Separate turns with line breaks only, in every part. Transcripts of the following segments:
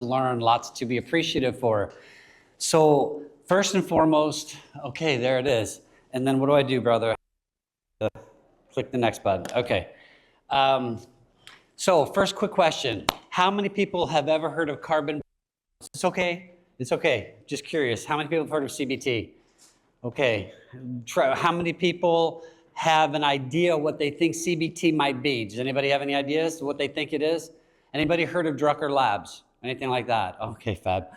learn, lots to be appreciative for. So first and foremost, okay, there it is. And then what do I do, brother? Click the next button. Okay. So first quick question. How many people have ever heard of carbon? It's okay. It's okay. Just curious. How many people have heard of CBT? Okay. How many people have an idea what they think CBT might be? Does anybody have any ideas what they think it is? Anybody heard of Drucker Labs? Anything like that? Okay, fab.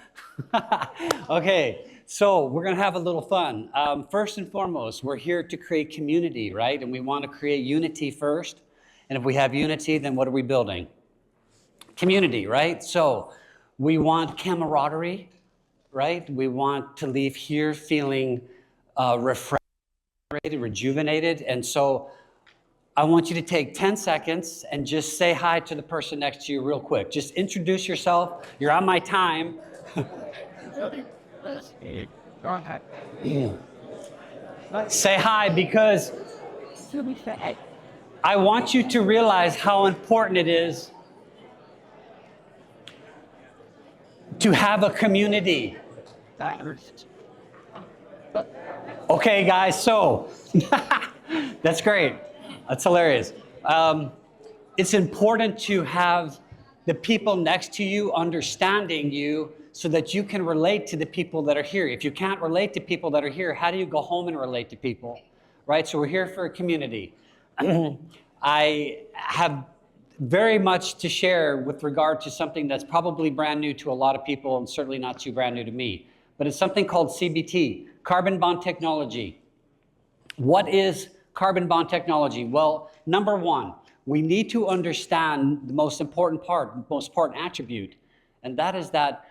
Okay, so we're gonna have a little fun. First and foremost, we're here to create community, right? And we want to create unity first. And if we have unity, then what are we building? Community, right? So we want camaraderie, right? We want to leave here feeling refreshed, rejuvenated. And so I want you to take 10 seconds and just say hi to the person next to you real quick. Just introduce yourself. You're on my time. Say hi because I want you to realize how important it is to have a community. Okay, guys, so that's great. That's hilarious. It's important to have the people next to you understanding you so that you can relate to the people that are here. If you can't relate to people that are here, how do you go home and relate to people, right? So we're here for a community. I have very much to share with regard to something that's probably brand new to a lot of people and certainly not too brand new to me, but it's something called CBT, carbon bond technology. What is carbon bond technology? Well, number one, we need to understand the most important part, the most important attribute, and that is that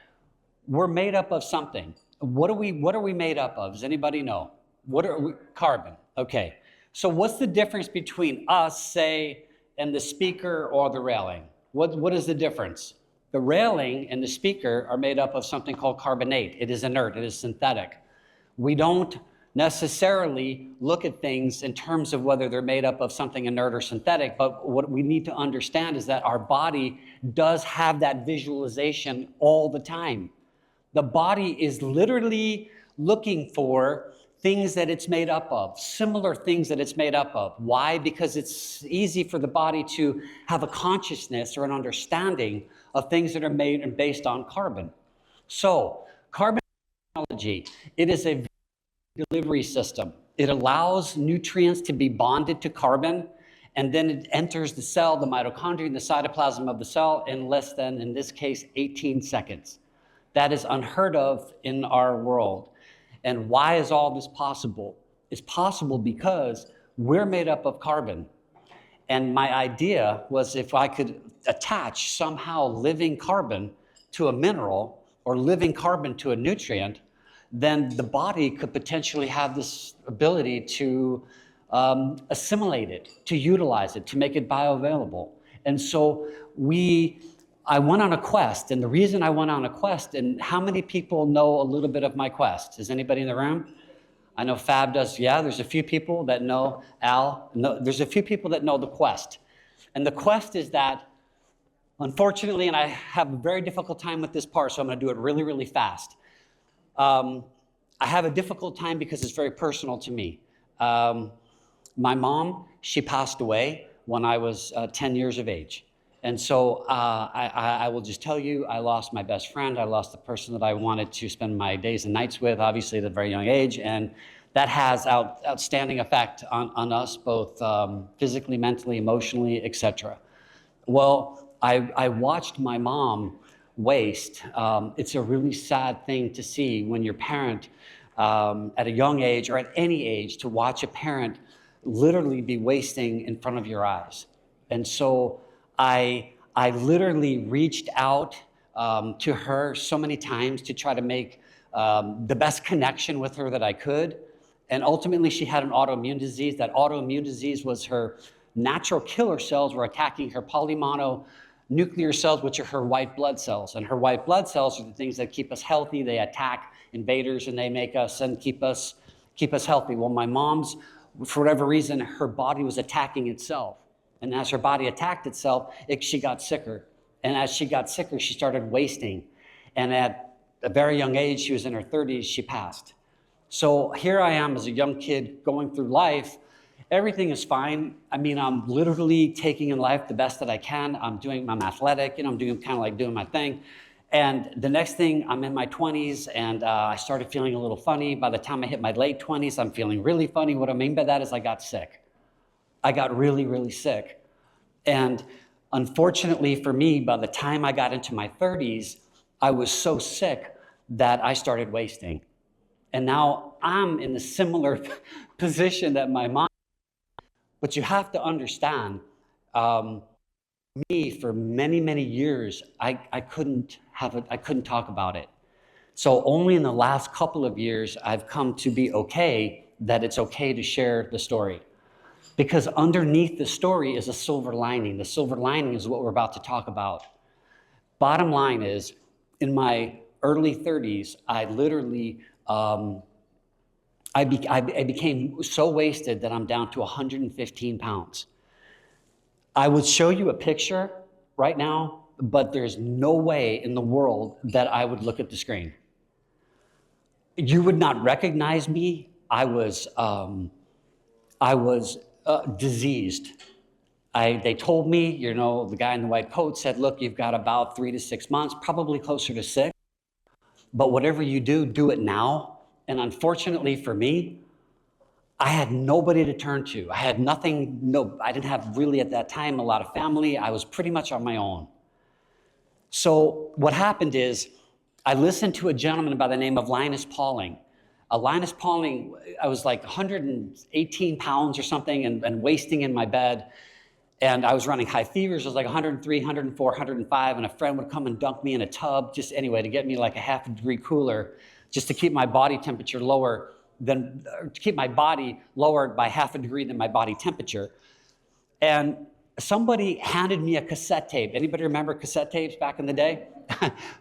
we're made up of something. What are we made up of? Does anybody know? What are we? Carbon. Okay. So what's the difference between us, say, and the speaker or the railing? What is the difference? The railing and the speaker are made up of something called carbonate. It is inert. It is synthetic. We don't necessarily look at things in terms of whether they're made up of something inert or synthetic, but what we need to understand is that our body does have that visualization all the time. The body is literally looking for things that it's made up of, similar things that it's made up of. Why? Because it's easy for the body to have a consciousness or an understanding of things that are made and based on carbon. So, carbon technology, it is a delivery system. It allows nutrients to be bonded to carbon, and then it enters the cell, the mitochondria, and the cytoplasm of the cell in less than, in this case, 18 seconds. That is unheard of in our world. And why is all this possible? It's possible because we're made up of carbon. And my idea was if I could attach somehow living carbon to a mineral or living carbon to a nutrient, then the body could potentially have this ability to assimilate it, to utilize it, to make it bioavailable. And so I went on a quest, and the reason I went on a quest, and how many people know a little bit of my quest? Is anybody in the room? I know Fab does. Yeah, there's a few people that know. Al, no, there's a few people that know the quest. And the quest is that, unfortunately, and I have a very difficult time with this part, so I'm going to do it really, really fast. I have a difficult time because it's very personal to me. My mom, she passed away when I was 10 years of age. And so I will just tell you, I lost my best friend. I lost the person that I wanted to spend my days and nights with, obviously at a very young age. And that has outstanding effect on us, both physically, mentally, emotionally, etc. Well, I watched my mom waste. It's a really sad thing to see when your parent, at a young age or at any age, to watch a parent literally be wasting in front of your eyes. And so I literally reached out to her so many times to try to make the best connection with her that I could. And ultimately, she had an autoimmune disease. That autoimmune disease was her natural killer cells were attacking her polymononuclear cells, which are her white blood cells. And her white blood cells are the things that keep us healthy. They attack invaders and they make us and keep us healthy. Well, my mom's, for whatever reason, her body was attacking itself. And as her body attacked itself, she got sicker. And as she got sicker, she started wasting. And at a very young age, she was in her 30s, she passed. So here I am as a young kid going through life. Everything is fine. I mean, I'm literally taking in life the best that I can. I'm athletic, I'm doing my thing. And the next thing, I'm in my 20s, and I started feeling a little funny. By the time I hit my late 20s, I'm feeling really funny. What I mean by that is I got sick. I got really, really sick. And unfortunately for me, by the time I got into my 30s, I was so sick that I started wasting. And now I'm in a similar position that my mom. But you have to understand, me for many, many years, I couldn't talk about it. So only in the last couple of years, I've come to be okay that it's okay to share the story. Because underneath the story is a silver lining. The silver lining is what we're about to talk about. Bottom line is, in my early 30s, I literally, I became so wasted that I'm down to 115 pounds. I would show you a picture right now, but there's no way in the world that I would look at the screen. You would not recognize me. I was diseased. They told me, the guy in the white coat said, look, you've got about 3 to 6 months, probably closer to 6. But whatever you do, do it now. And unfortunately for me, I had nobody to turn to. I had nothing, I didn't have really at that time a lot of family. I was pretty much on my own. So what happened is I listened to a gentleman by the name of Linus Pauling. Linus Pauling, I was like 118 pounds or something and wasting in my bed. And I was running high fevers. I was like 103, 104, 105. And a friend would come and dunk me in a tub just anyway to get me like a half a degree cooler, just to keep my body temperature lower to keep my body lower by half a degree than my body temperature. And somebody handed me a cassette tape. Anybody remember cassette tapes back in the day?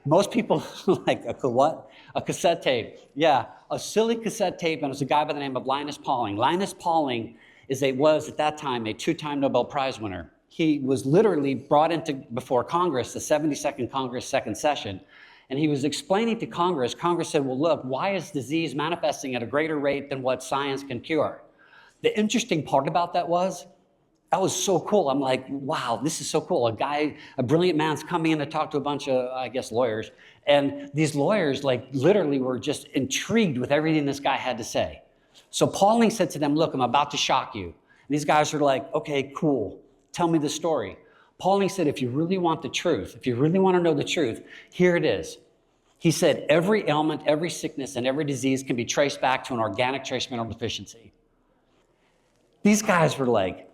Most people like, what? A cassette tape. Yeah, a silly cassette tape, and it was a guy by the name of Linus Pauling. Linus Pauling was at that time a 2-time Nobel Prize winner. He was literally brought before Congress, the 72nd Congress, second session, and he was explaining to Congress. Congress said, well, look, why is disease manifesting at a greater rate than what science can cure? The interesting part about that was so cool. I'm like, wow, this is so cool. A brilliant man's coming in to talk to a bunch of, I guess, lawyers. And these lawyers, like, literally were just intrigued with everything this guy had to say. So Pauling said to them, look, I'm about to shock you. And these guys are like, okay, cool. Tell me the story. Pauling said, if you really want the truth, if you really want to know the truth, here it is. He said, every ailment, every sickness, and every disease can be traced back to an organic trace mineral deficiency. These guys were like,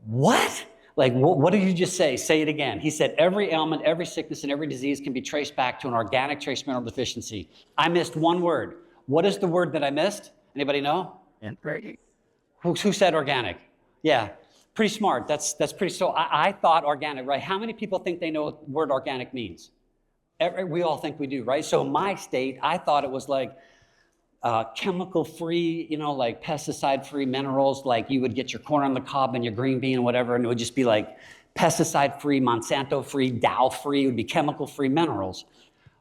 what? Like, what did you just say? Say it again. He said, every ailment, every sickness, and every disease can be traced back to an organic trace mineral deficiency. I missed one word. What is the word that I missed? Anybody know?
Organic.
Who said organic? Yeah, pretty smart. That's pretty, so I thought organic, right? How many people think they know what the word organic means? We all think we do, right? So in my state, I thought it was like chemical-free, like pesticide-free minerals, like you would get your corn on the cob and your green bean and whatever, and it would just be like pesticide-free, Monsanto-free, Dow-free, it would be chemical-free minerals.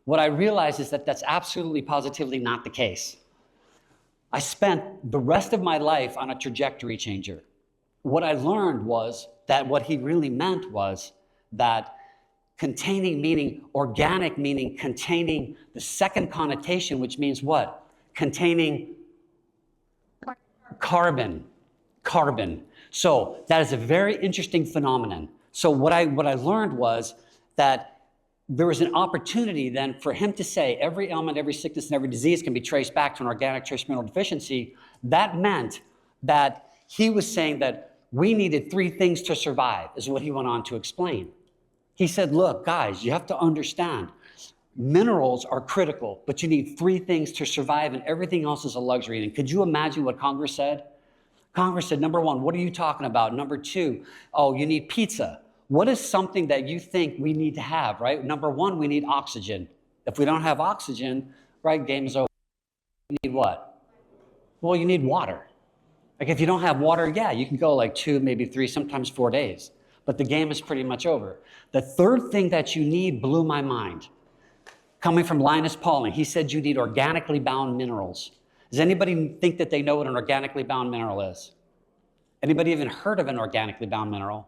What I realized is that that's absolutely, positively not the case. I spent the rest of my life on a trajectory changer. What I learned was that what he really meant was that containing meaning, organic meaning containing the second connotation, which means what? Containing carbon. So that is a very interesting phenomenon. So what I learned was that there was an opportunity then for him to say every ailment, every sickness, and every disease can be traced back to an organic trace mineral deficiency. That meant that he was saying that we needed 3 things to survive, is what he went on to explain. He said, look, guys, you have to understand, minerals are critical, but you need 3 things to survive, and everything else is a luxury. And could you imagine what Congress said? Congress said, number 1, what are you talking about? Number 2, oh, you need pizza. What is something that you think we need to have, right? Number 1, we need oxygen. If we don't have oxygen, right, game is over. You need what? Well, you need water. Like if you don't have water, yeah, you can go like 2, maybe 3, sometimes 4 days. But the game is pretty much over. The third thing that you need blew my mind. coming from Linus Pauling. He said you need organically bound minerals. Does anybody think that they know what an organically bound mineral is? Anybody even heard of an organically bound mineral?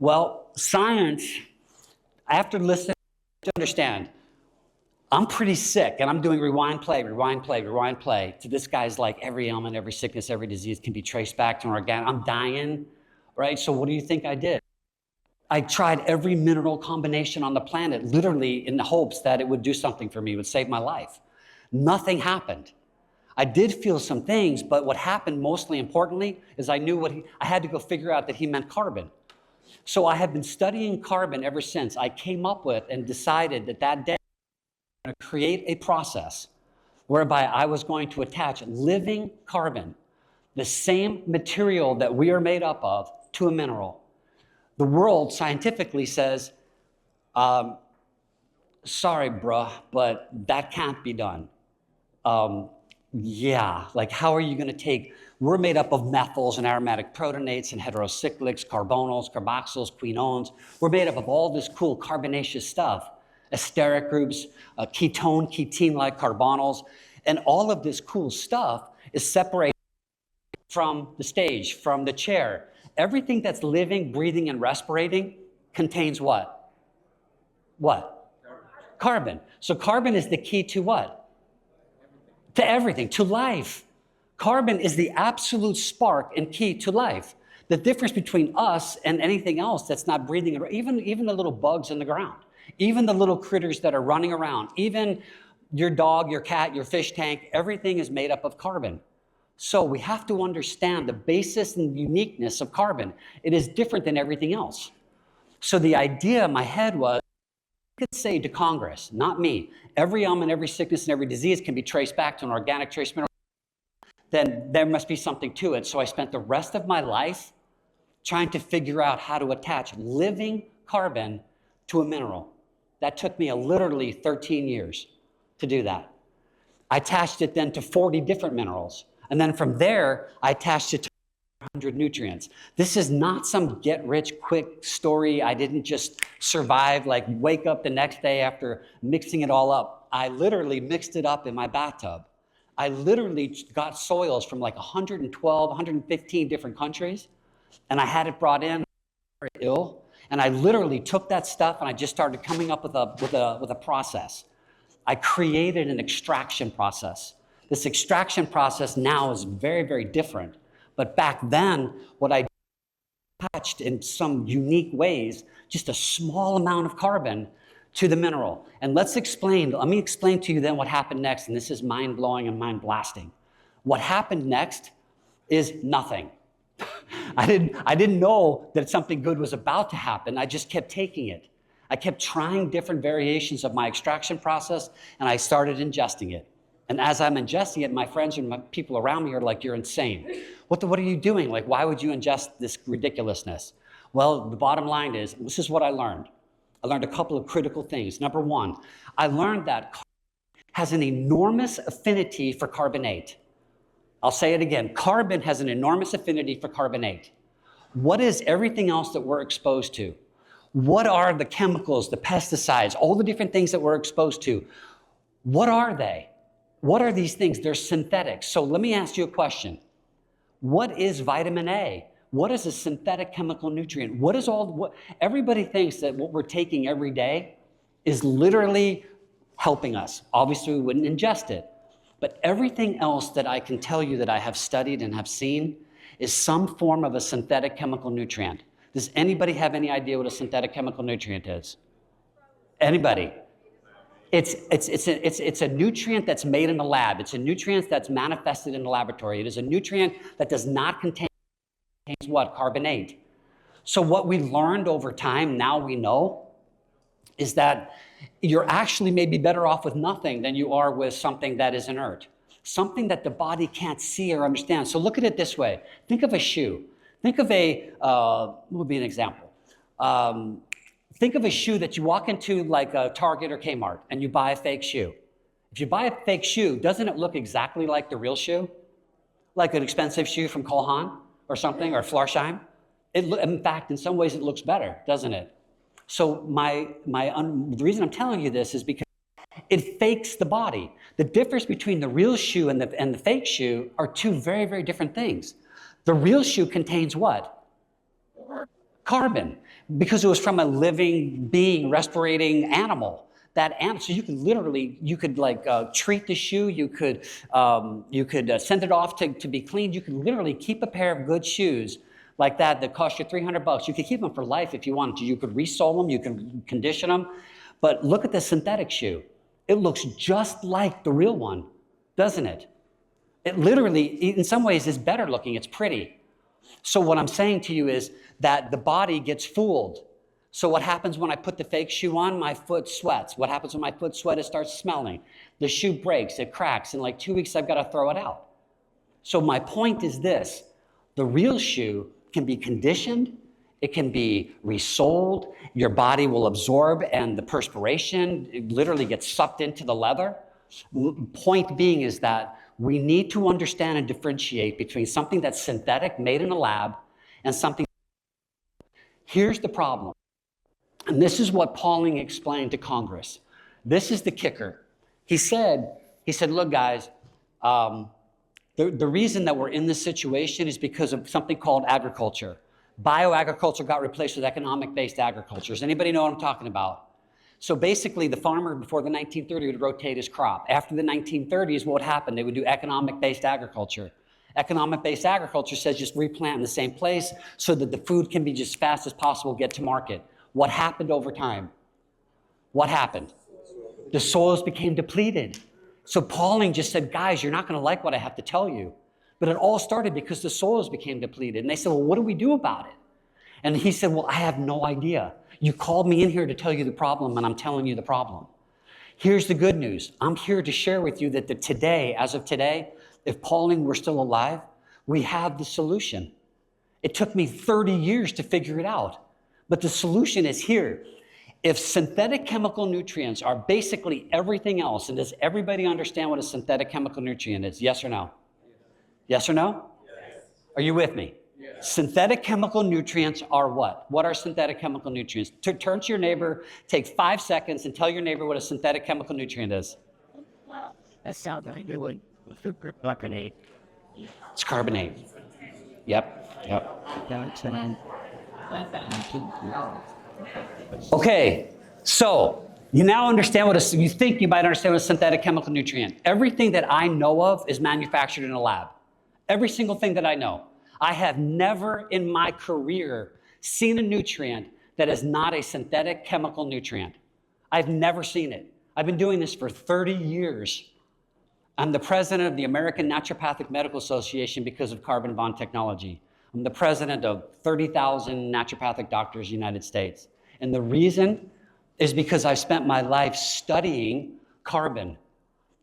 Well, science, after listening, to understand, I'm pretty sick and I'm doing rewind, play to this guy's like every ailment, every sickness, every disease can be traced back to an organic. I'm dying, right? So what do you think I did? I tried every mineral combination on the planet, literally in the hopes that it would do something for me, would save my life. Nothing happened. I did feel some things, but what happened mostly importantly is I knew I had to go figure out that he meant carbon. So I have been studying carbon ever since. I came up with and decided that day I'm going to create a process whereby I was going to attach living carbon, the same material that we are made up of, to a mineral. The world scientifically says, sorry, bruh, but that can't be done. Yeah, like how are you going to take, we're made up of methyls and aromatic protonates and heterocyclics, carbonyls, carboxyls, quinones. We're made up of all this cool carbonaceous stuff, esteric groups, ketene-like carbonyls, and all of this cool stuff is separated from the stage, from the chair. Everything that's living, breathing, and respirating contains what? What? Carbon. So carbon is the key to what? To everything, to life. Carbon is the absolute spark and key to life. The difference between us and anything else that's not breathing, even the little bugs in the ground, even the little critters that are running around, even your dog, your cat, your fish tank, everything is made up of carbon. So we have to understand the basis and uniqueness of carbon. It is different than everything else. So the idea in my head was, I could say to Congress, not me, every ailment, every sickness, and every disease can be traced back to an organic trace mineral, then there must be something to it. So I spent the rest of my life trying to figure out how to attach living carbon to a mineral. That took me literally 13 years to do that. I attached it then to 40 different minerals. And then from there, I attached it to 100 nutrients. This is not some get-rich-quick story. I didn't just survive, like wake up the next day after mixing it all up. I literally mixed it up in my bathtub. I literally got soils from like 112, 115 different countries, and I had it brought in, very ill, and I literally took that stuff and I just started coming up with a process. I created an extraction process. This extraction process now is very, very different. But back then, what I attached in some unique ways, just a small amount of carbon to the mineral. And let me explain to you then what happened next, and this is mind-blowing and mind-blasting. What happened next is nothing. I didn't know that something good was about to happen. I just kept taking it. I kept trying different variations of my extraction process, and I started ingesting it. And as I'm ingesting it, my friends and my people around me are like, you're insane. What are you doing? Like, why would you ingest this ridiculousness? Well, the bottom line is, this is what I learned. I learned a couple of critical things. Number one, I learned that carbon has an enormous affinity for carbonate. I'll say it again. Carbon has an enormous affinity for carbonate. What is everything else that we're exposed to? What are the chemicals, the pesticides, all the different things that we're exposed to? What are they? What are these things? They're synthetic. So let me ask you a question. What is vitamin A? What is a synthetic chemical nutrient? Everybody thinks that what we're taking every day is literally helping us. Obviously, we wouldn't ingest it. But everything else that I can tell you that I have studied and have seen is some form of a synthetic chemical nutrient. Does anybody have any idea what a synthetic chemical nutrient is? Anybody? It's a nutrient that's made in the lab. It's a nutrient that's manifested in the laboratory. It is a nutrient that does not contain what? Carbonate. So what we learned over time, now we know, is that you're actually maybe better off with nothing than you are with something that is inert, something that the body can't see or understand. So look at it this way. Think of a shoe. Think of what would be an example? Think of a shoe that you walk into like a Target or Kmart and you buy a fake shoe. If you buy a fake shoe, doesn't it look exactly like the real shoe? Like an expensive shoe from Cole Haan or something, or Florsheim? In fact, in some ways it looks better, doesn't it? So the reason I'm telling you this is because It fakes the body. The difference between the real shoe and the fake shoe are two very, very different things. The real shoe contains what? Carbon, because it was from a living being, respirating animal. So you could treat the shoe. You could send it off to be cleaned. You could literally keep a pair of good shoes like that cost you $300. You could keep them for life if you wanted to. You could resole them. You could condition them. But look at the synthetic shoe. It looks just like the real one, doesn't it? It literally, in some ways, is better looking. It's pretty. So what I'm saying to you is that the body gets fooled. So what happens when I put the fake shoe on? My foot sweats. What happens when my foot sweats? It starts smelling. The shoe breaks, it cracks. In like 2 weeks, I've got to throw it out. So my point is this. The real shoe can be conditioned. It can be resoled. Your body will absorb, and the perspiration literally gets sucked into the leather. Point being is that we need to understand and differentiate between something that's synthetic, made in a lab, and something. Here's the problem. And this is what Pauling explained to Congress. This is the kicker. He said, look, guys, the reason that we're in this situation is because of something called agriculture. Bioagriculture got replaced with economic-based agriculture. Does anybody know what I'm talking about? So basically, the farmer before the 1930s would rotate his crop. After the 1930s, what would happen? They would do economic-based agriculture. Economic-based agriculture says just replant in the same place so that the food can be just as fast as possible get to market. What happened over time? What happened? The soils became depleted. So Pauling just said, guys, you're not going to like what I have to tell you. But it all started because the soils became depleted. And they said, well, what do we do about it? And he said, well, I have no idea. You called me in here to tell you the problem, and I'm telling you the problem. Here's the good news. I'm here to share with you that today, as of today, if Pauling were still alive, we have the solution. It took me 30 years to figure it out. But the solution is here. If synthetic chemical nutrients are basically everything else, and does everybody understand what a synthetic chemical nutrient is? Yes or no? Yes or no? Yes. Are you with me? Yes. Synthetic chemical nutrients are what? What are synthetic chemical nutrients? Turn to your neighbor, take 5 seconds, and tell your neighbor what a synthetic chemical nutrient is.
That sounds like it would. Carbonate.
It's carbonate. Yep. Okay, so you now understand you think you might understand what a synthetic chemical nutrient. Everything that I know of is manufactured in a lab. Every single thing that I know. I have never in my career seen a nutrient that is not a synthetic chemical nutrient. I've never seen it. I've been doing this for 30 years. I'm the president of the American Naturopathic Medical Association because of carbon bond technology. I'm the president of 30,000 naturopathic doctors in the United States. And the reason is because I've spent my life studying carbon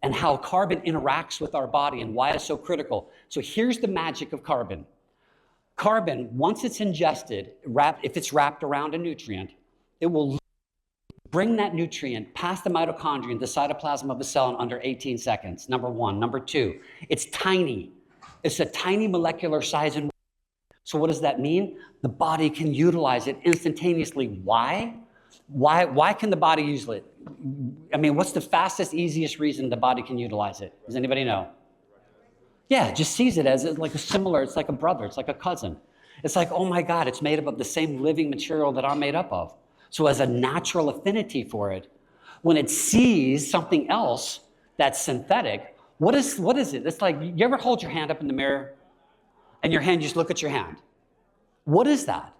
and how carbon interacts with our body and why it's so critical. So here's the magic of carbon. Carbon, once it's ingested, if it's wrapped around a nutrient, it will bring that nutrient past the mitochondria, the cytoplasm of a cell in under 18 seconds, number one. Number two, it's tiny. It's a tiny molecular size. So what does that mean? The body can utilize it instantaneously. Why? Why can the body use it? I mean, what's the fastest, easiest reason the body can utilize it? Does anybody know? Yeah, it just sees it as like it's like a brother, it's like a cousin. It's like, oh my God, it's made up of the same living material that I'm made up of. So it has a natural affinity for it. When it sees something else that's synthetic, what is it? It's like, you ever hold your hand up in the mirror and your hand, just look at your hand? What is that?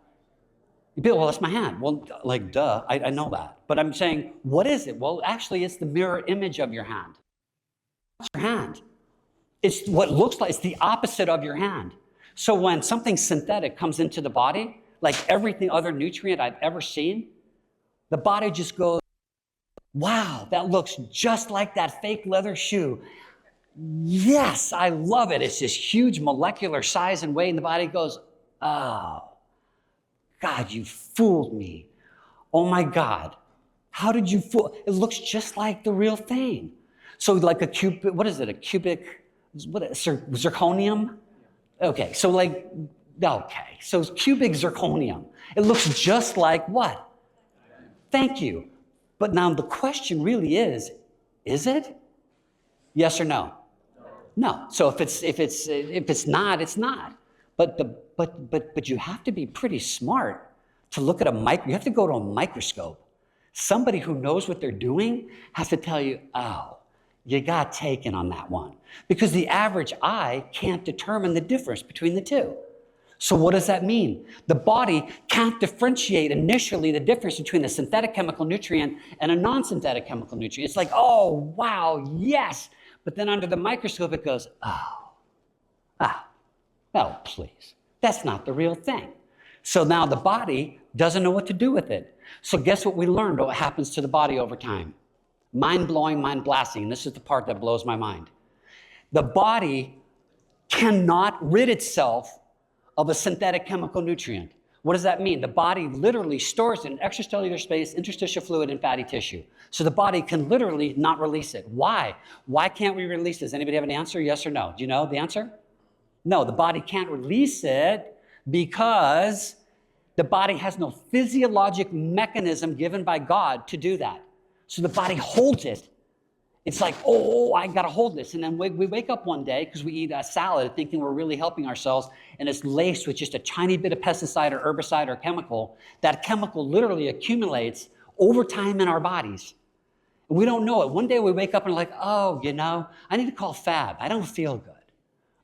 You'd be like, well, that's my hand. Well, like, duh, I know that. But I'm saying, what is it? Well, actually, it's the mirror image of your hand. It's your hand. It's what looks like, it's the opposite of your hand. So when something synthetic comes into the body, like everything other nutrient I've ever seen, the body just goes, wow, that looks just like that fake leather shoe. Yes, I love it. It's this huge molecular size and weight, and the body goes, oh, God, you fooled me. Oh my God, how did you fool? It looks just like the real thing. So like a cubic, what is it, a cubic, zirconium? Okay, so it's cubic zirconium. It looks just like what? Thank you. But now the question really is Is it? Yes or no? No. So if it's not, it's not. But you have to be pretty smart to look at you have to go to a microscope. Somebody who knows what they're doing has to tell you, oh, you got taken on that one. Because the average eye can't determine the difference between the two. So what does that mean? The body can't differentiate initially the difference between a synthetic chemical nutrient and a non-synthetic chemical nutrient. It's like, oh, wow, yes. But then under the microscope, it goes, oh, please. That's not the real thing. So now the body doesn't know what to do with it. So guess what we learned what happens to the body over time? Mind-blowing, mind-blasting. And this is the part that blows my mind. The body cannot rid itself of a synthetic chemical nutrient. What does that mean? The body literally stores it in extracellular space, interstitial fluid, and fatty tissue. So the body can literally not release it. Why? Why can't we release it? Does anybody have an answer? Yes or no? Do you know the answer? No, the body can't release it because the body has no physiologic mechanism given by God to do that. So the body holds it. It's like, oh, I got to hold this. And then we wake up one day because we eat a salad thinking we're really helping ourselves, and it's laced with just a tiny bit of pesticide or herbicide or chemical. That chemical literally accumulates over time in our bodies. And we don't know it. One day we wake up and we're like, oh, I need to call Fab. I don't feel good.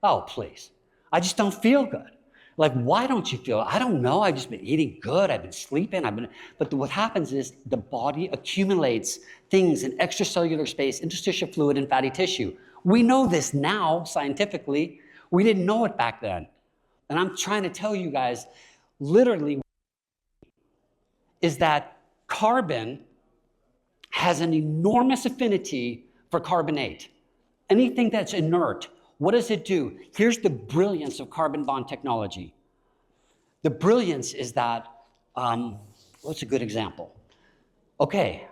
Oh, please. I just don't feel good. Like, why don't you feel? I don't know. I've just been eating good. I've been sleeping. But what happens is the body accumulates things in extracellular space, interstitial fluid, and fatty tissue. We know this now scientifically. We didn't know it back then. And I'm trying to tell you guys, literally, is that carbon has an enormous affinity for carbonate. Anything that's inert, what does it do? Here's the brilliance of carbon bond technology. The brilliance is that, what's a good example? Okay,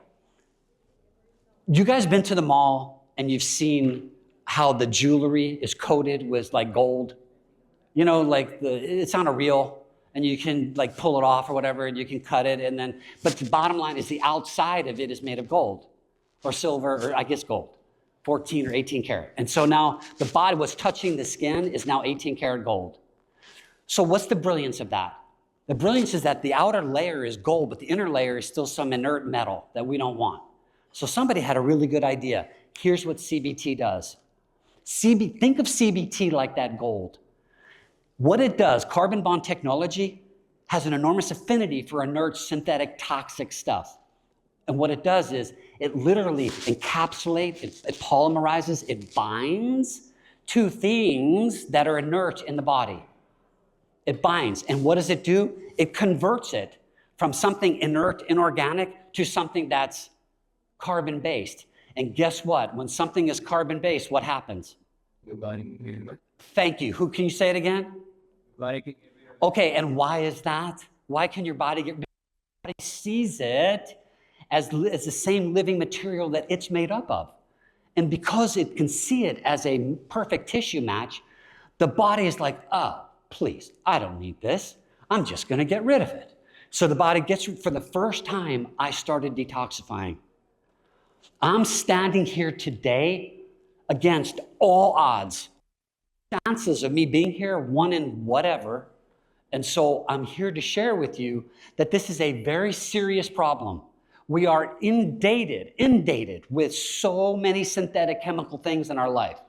you guys been to the mall and you've seen how the jewelry is coated with like gold? It's on a reel and you can like pull it off or whatever and you can cut it but the bottom line is the outside of it is made of gold or silver or I guess gold. 14 or 18 karat. And so now the body, what's touching the skin is now 18 karat gold. So what's the brilliance of that? The brilliance is that the outer layer is gold, but the inner layer is still some inert metal that we don't want. So somebody had a really good idea. Here's what CBT does. Think of CBT like that gold. What it does, carbon bond technology has an enormous affinity for inert, synthetic, toxic stuff. And what it does is it literally encapsulates, it polymerizes, it binds to things that are inert in the body. It binds. And what does it do? It converts it from something inert, inorganic, to something that's carbon-based. And guess what? When something is carbon-based, what happens?
Your body.
Thank you. Who can you say it again? Okay, and why is that? Why can your body get rid of it? Your body sees it as the same living material that it's made up of. And because it can see it as a perfect tissue match, the body is like, oh, please, I don't need this. I'm just gonna get rid of it. So the body for the first time, I started detoxifying. I'm standing here today against all odds. Chances of me being here, 1 in whatever. And so I'm here to share with you that this is a very serious problem. We are inundated with so many synthetic chemical things in our life.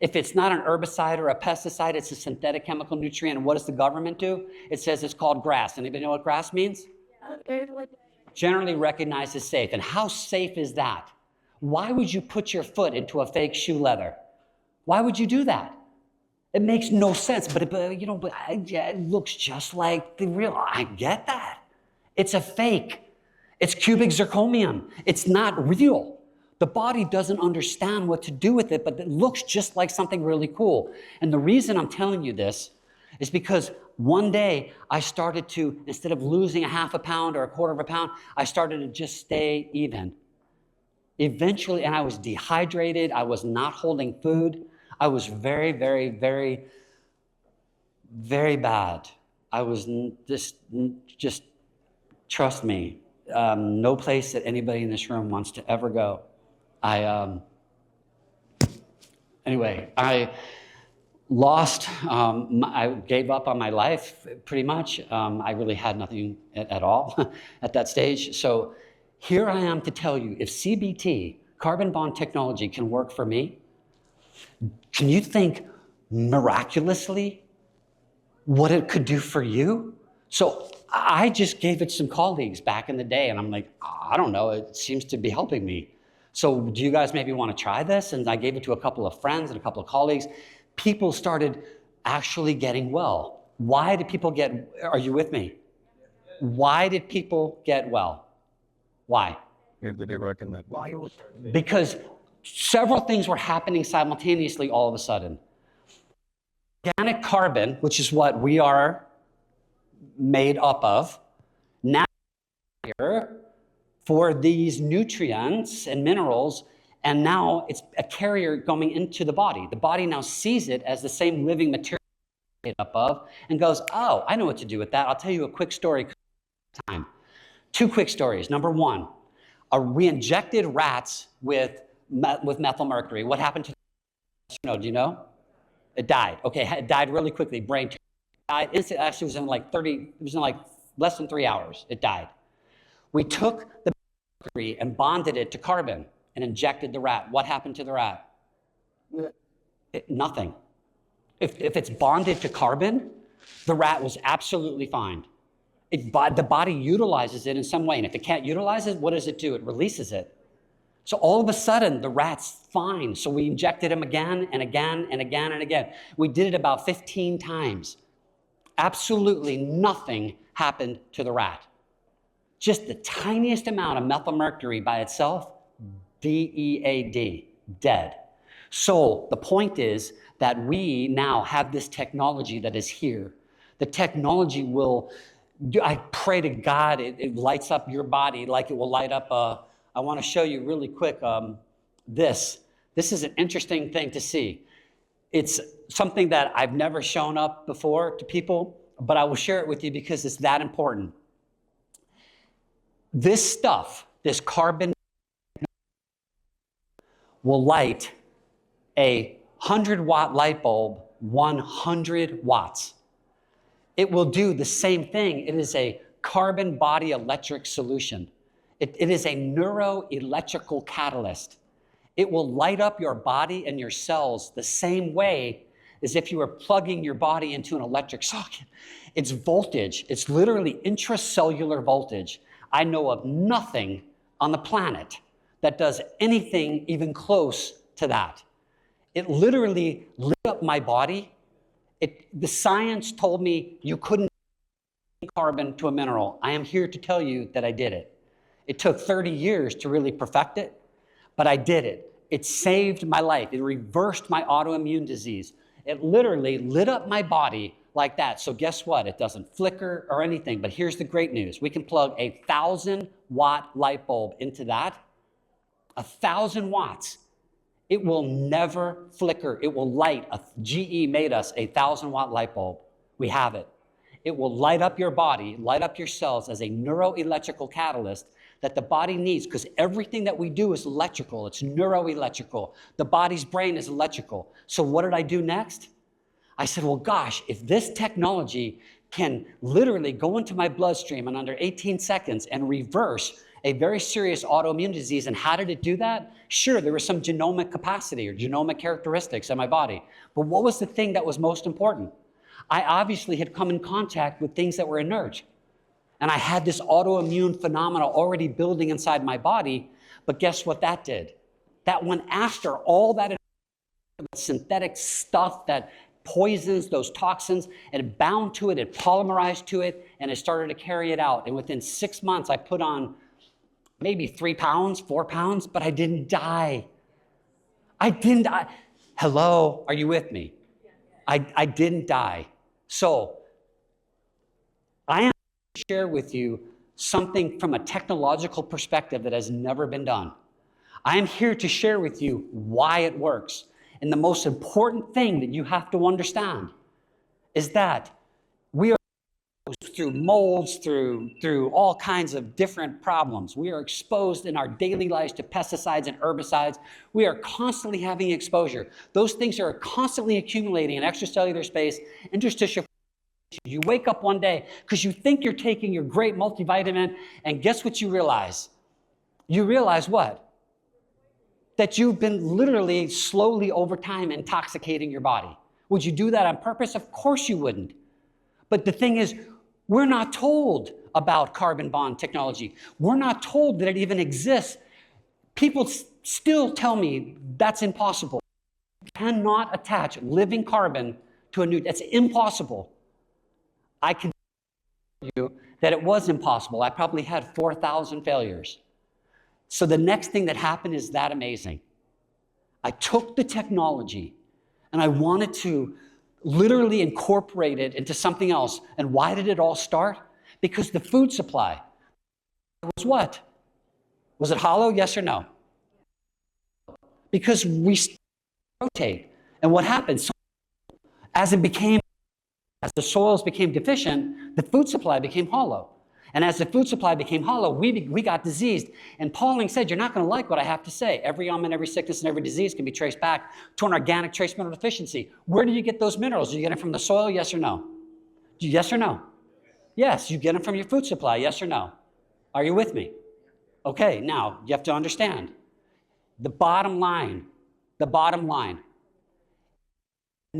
If it's not an herbicide or a pesticide, it's a synthetic chemical nutrient. And what does the government do? It says it's called grass. Anybody know what grass means? Generally recognized as safe. And how safe is that? Why would you put your foot into a fake shoe leather? Why would you do that? It makes no sense, but it looks just like the real. I get that. It's a fake. It's cubic zirconium. It's not real. The body doesn't understand what to do with it, but it looks just like something really cool. And the reason I'm telling you this is because one day I started to, instead of losing a half a pound or a quarter of a pound, I started to just stay even. Eventually, and I was dehydrated. I was not holding food. I was very, very, very, very bad. I was just trust me, no place that anybody in this room wants to ever go. Anyway, I lost, I gave up on my life pretty much. I really had nothing at all at that stage. So here I am to tell you, if CBT, carbon bond technology, can work for me, can you think miraculously what it could do for you? So I just gave it some colleagues back in the day, and I'm like, I don't know, it seems to be helping me. So do you guys maybe want to try this? And I gave it to a couple of friends and a couple of colleagues. People started actually getting well. Why did people get, are you with me? Why did people get well? Why? Because several things were happening simultaneously all of a sudden. Organic carbon, which is what we are made up of, now for these nutrients and minerals, and now it's a carrier going into the body. The body now sees it as the same living material made up of and goes, oh, I know what to do with that. I'll tell you a quick story. Time. Two quick stories. Number one, we injected rats with methyl mercury. What happened to the, do you know? It died. Okay, it died really quickly. Brain died. Actually, it was in like less than 3 hours. It died. We took the mercury and bonded it to carbon and injected the rat. What happened to the rat? Nothing. If it's bonded to carbon, the rat was absolutely fine. The body utilizes it in some way, and if it can't utilize it, what does it do? It releases it. So all of a sudden, the rat's fine. So we injected him again and again and again and again. We did it about 15 times. Absolutely nothing happened to the rat. Just the tiniest amount of methyl mercury by itself, DEAD, dead. So the point is that we now have this technology that is here. The technology will, I pray to God, it lights up your body like it will light up I want to show you really quick this. This is an interesting thing to see. It's something that I've never shown up before to people, but I will share it with you because it's that important. This stuff, this carbon, will light a 100-watt light bulb 100 watts. It will do the same thing. It is a carbon body electric solution. It is a neuroelectrical catalyst. It will light up your body and your cells the same way as if you were plugging your body into an electric socket. It's voltage. It's literally intracellular voltage. I know of nothing on the planet that does anything even close to that. It literally lit up my body. The science told me you couldn't add carbon to a mineral. I am here to tell you that I did it. It took 30 years to really perfect it, but I did it. It saved my life. It reversed my autoimmune disease. It literally lit up my body like that. So guess what? It doesn't flicker or anything, but here's the great news. We can plug a 1,000-watt light bulb into that. 1,000 watts. It will never flicker. It will light. GE made us a 1,000-watt light bulb. We have it. It will light up your body, light up your cells as a neuroelectrical catalyst that the body needs, because everything that we do is electrical. It's neuroelectrical. The body's brain is electrical. So what did I do next? I said, well, gosh, if this technology can literally go into my bloodstream in under 18 seconds and reverse a very serious autoimmune disease, and how did it do that? Sure, there was some genomic capacity or genomic characteristics in my body. But what was the thing that was most important? I obviously had come in contact with things that were inert. And I had this autoimmune phenomena already building inside my body, but guess what that did? That went after all that synthetic stuff that poisons, those toxins, and it bound to it, it polymerized to it, and it started to carry it out. And within 6 months, I put on maybe 3 pounds, 4 pounds, but I didn't die. I didn't die. Hello, are you with me? I didn't die. So I am going to share with you something from a technological perspective that has never been done. I am here to share with you why it works. And the most important thing that you have to understand is that we are through molds, through all kinds of different problems. We are exposed in our daily lives to pesticides and herbicides. We are constantly having exposure. Those things are constantly accumulating in extracellular space, interstitial. You wake up one day because you think you're taking your great multivitamin, and guess what you realize? You realize what? That you've been literally slowly over time intoxicating your body. Would you do that on purpose? Of course you wouldn't. But the thing is, we're not told about carbon bond technology. We're not told that it even exists. People still tell me that's impossible. You cannot attach living carbon to a new, that's impossible. I can tell you that it was impossible. I probably had 4,000 failures. So the next thing that happened is that amazing. I took the technology and I wanted to literally incorporate it into something else. And why did it all start? Because the food supply was what? Was it hollow? Yes or no? Because we rotate. And what happened? So as the soils became deficient, the food supply became hollow. And as the food supply became hollow, we got diseased. And Pauling said, you're not going to like what I have to say. Every ailment, every sickness, and every disease can be traced back to an organic trace mineral deficiency. Where do you get those minerals? Do you get them from the soil? Yes or no? Yes or no? Yes, you get them from your food supply. Yes or no? Are you with me? Okay, now you have to understand. The bottom line,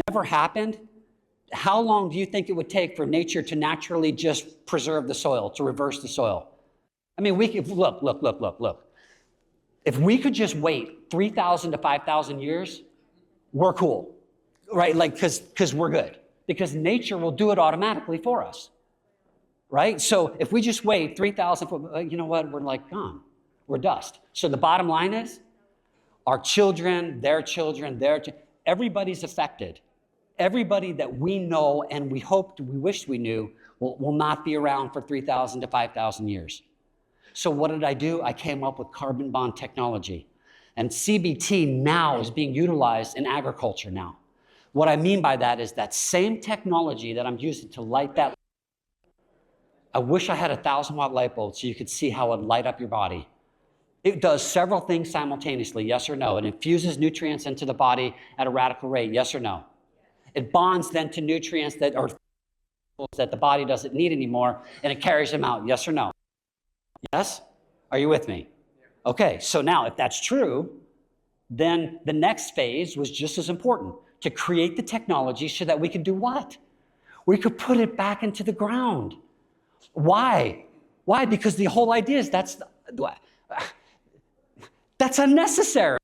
never happened. How long do you think it would take for nature to naturally just preserve the soil, to reverse the soil? I mean, look. If we could just wait 3,000 to 5,000 years, we're cool, right? Like, because we're good. Because nature will do it automatically for us, right? So if we just wait 3,000, you know what? We're like gone. We're dust. So the bottom line is, our children, everybody's affected. Everybody that we know and we wished we knew will not be around for 3,000 to 5,000 years. So what did I do? I came up with carbon bond technology. And CBT now is being utilized in agriculture now. What I mean by that is that same technology that I'm using to light that. I wish I had a 1,000-watt light bulb so you could see how it would light up your body. It does several things simultaneously, yes or no. It infuses nutrients into the body at a radical rate, yes or no. It bonds then to nutrients that the body doesn't need anymore, and it carries them out, yes or no? Yes? Are you with me? Okay, so now if that's true, then the next phase was just as important, to create the technology so that we could do what? We could put it back into the ground. Why? Why? Because the whole idea is that's unnecessary.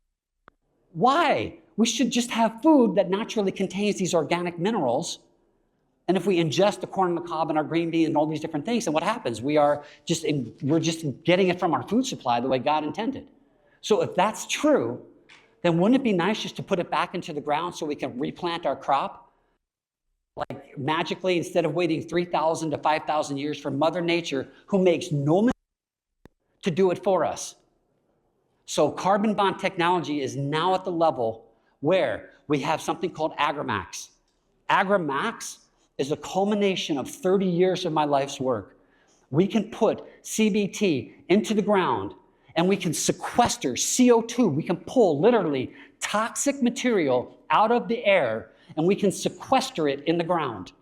Why? We should just have food that naturally contains these organic minerals. And if we ingest the corn on the cob and our green bean and all these different things, then what happens? We're just getting it from our food supply the way God intended. So if that's true, then wouldn't it be nice just to put it back into the ground so we can replant our crop? Like magically, instead of waiting 3,000 to 5,000 years for Mother Nature, who makes no mistake to do it for us. So carbon bond technology is now at the level where we have something called AgriMax. AgriMax is a culmination of 30 years of my life's work. We can put CBT into the ground and we can sequester CO2. We can pull literally toxic material out of the air and we can sequester it in the ground.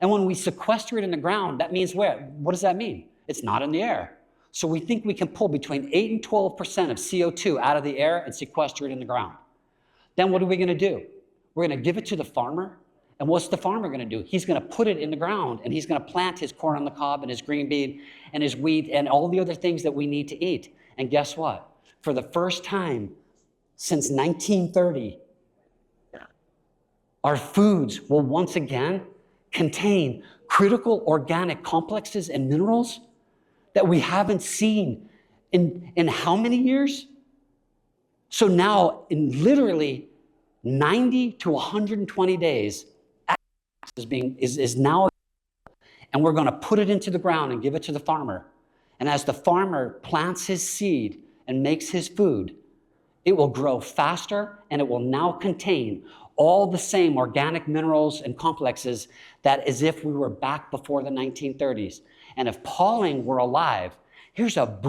And when we sequester it in the ground, that means where? What does that mean? It's not in the air. So we think we can pull between 8 and 12% of CO2 out of the air and sequester it in the ground. Then what are we going to do? We're going to give it to the farmer. And what's the farmer going to do? He's going to put it in the ground and he's going to plant his corn on the cob and his green bean and his wheat and all the other things that we need to eat. And guess what? For the first time since 1930, our foods will once again contain critical organic complexes and minerals that we haven't seen in how many years? So now, in literally 90 to 120 days, is now, and we're going to put it into the ground and give it to the farmer. And as the farmer plants his seed and makes his food, it will grow faster and it will now contain all the same organic minerals and complexes that as if we were back before the 1930s. And if Pauling were alive, here's a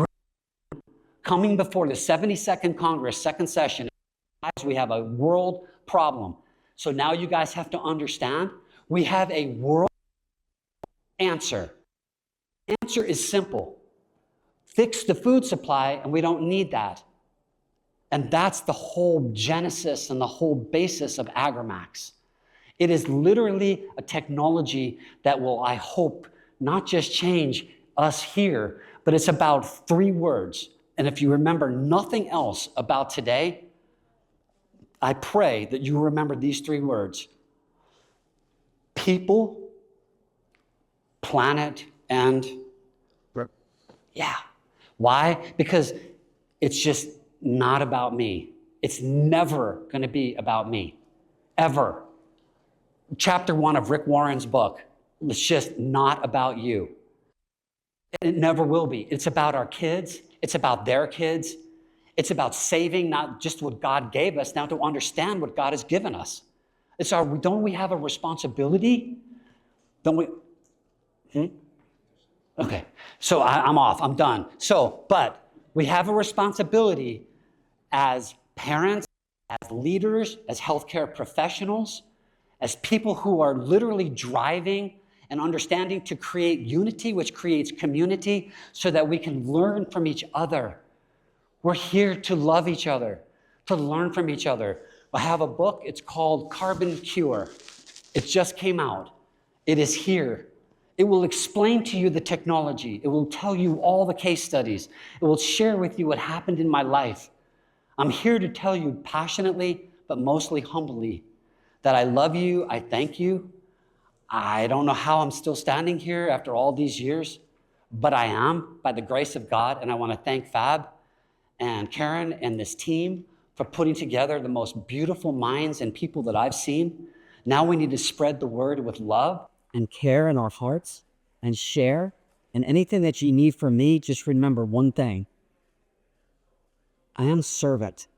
coming before the 72nd Congress, second session, we have a world problem. So now you guys have to understand, we have a world answer. The answer is simple. Fix the food supply, and we don't need that. And that's the whole genesis and the whole basis of Agramax. It is literally a technology that will, I hope, not just change us here, but it's about 3 words. And if you remember nothing else about today, I pray that you remember these 3 words: people, planet, and yeah. Why? Because it's just not about me. It's never going to be about me, ever. Chapter 1 of Rick Warren's book, it's just not about you. It never will be. It's about our kids. It's about their kids. It's about saving not just what God gave us, now to understand what God has given us. Don't we have a responsibility? Don't we? Okay, so I'm off, I'm done. But we have a responsibility as parents, as leaders, as healthcare professionals, as people who are literally driving and understanding to create unity, which creates community, so that we can learn from each other. We're here to love each other, to learn from each other. I have a book, it's called Carbon Cure. It just came out. It is here. It will explain to you the technology. It will tell you all the case studies. It will share with you what happened in my life. I'm here to tell you passionately, but mostly humbly, that I love you, I thank you. I don't know how I'm still standing here after all these years, but I am by the grace of God, and I want to thank Fab and Karen and this team for putting together the most beautiful minds and people that I've seen. Now we need to spread the word with love and care in our hearts and share. And anything that you need from me, just remember one thing. I am a servant.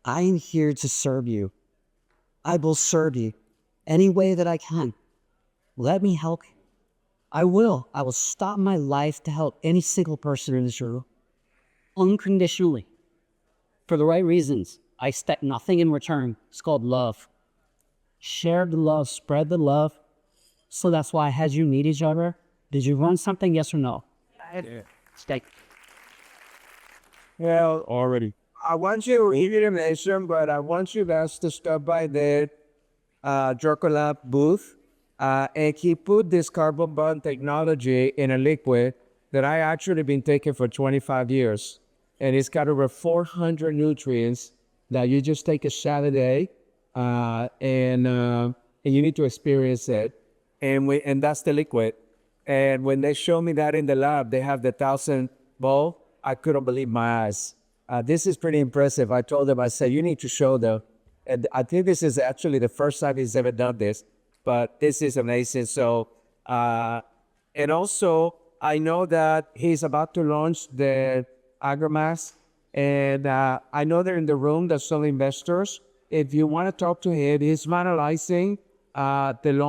I am here to serve you. I will serve you any way that I can. Let me help you. I will. I will stop my life to help any single person in this room unconditionally for the right reasons. I expect nothing in return. It's called love. Share the love, spread the love. So that's why I had you meet each other. Did you run something, yes or no?
Yeah.
Stay.
Well,
Already.
I want you to mention, but I want you guys to stop by the Drucker Lab booth. And he put this carbon bond technology in a liquid that I actually been taking for 25 years. And it's got over 400 nutrients that you just take a shot a day, and you need to experience it. And that's the liquid. And when they showed me that in the lab, they have the 1,000 ball. I couldn't believe my eyes. This is pretty impressive. I told them, I said, you need to show them. And I think this is actually the first time he's ever done this, but this is amazing. So, and also I know that he's about to launch the Agramax, and I know they're in the room, there's some investors. If you want to talk to him, he's finalizing the launch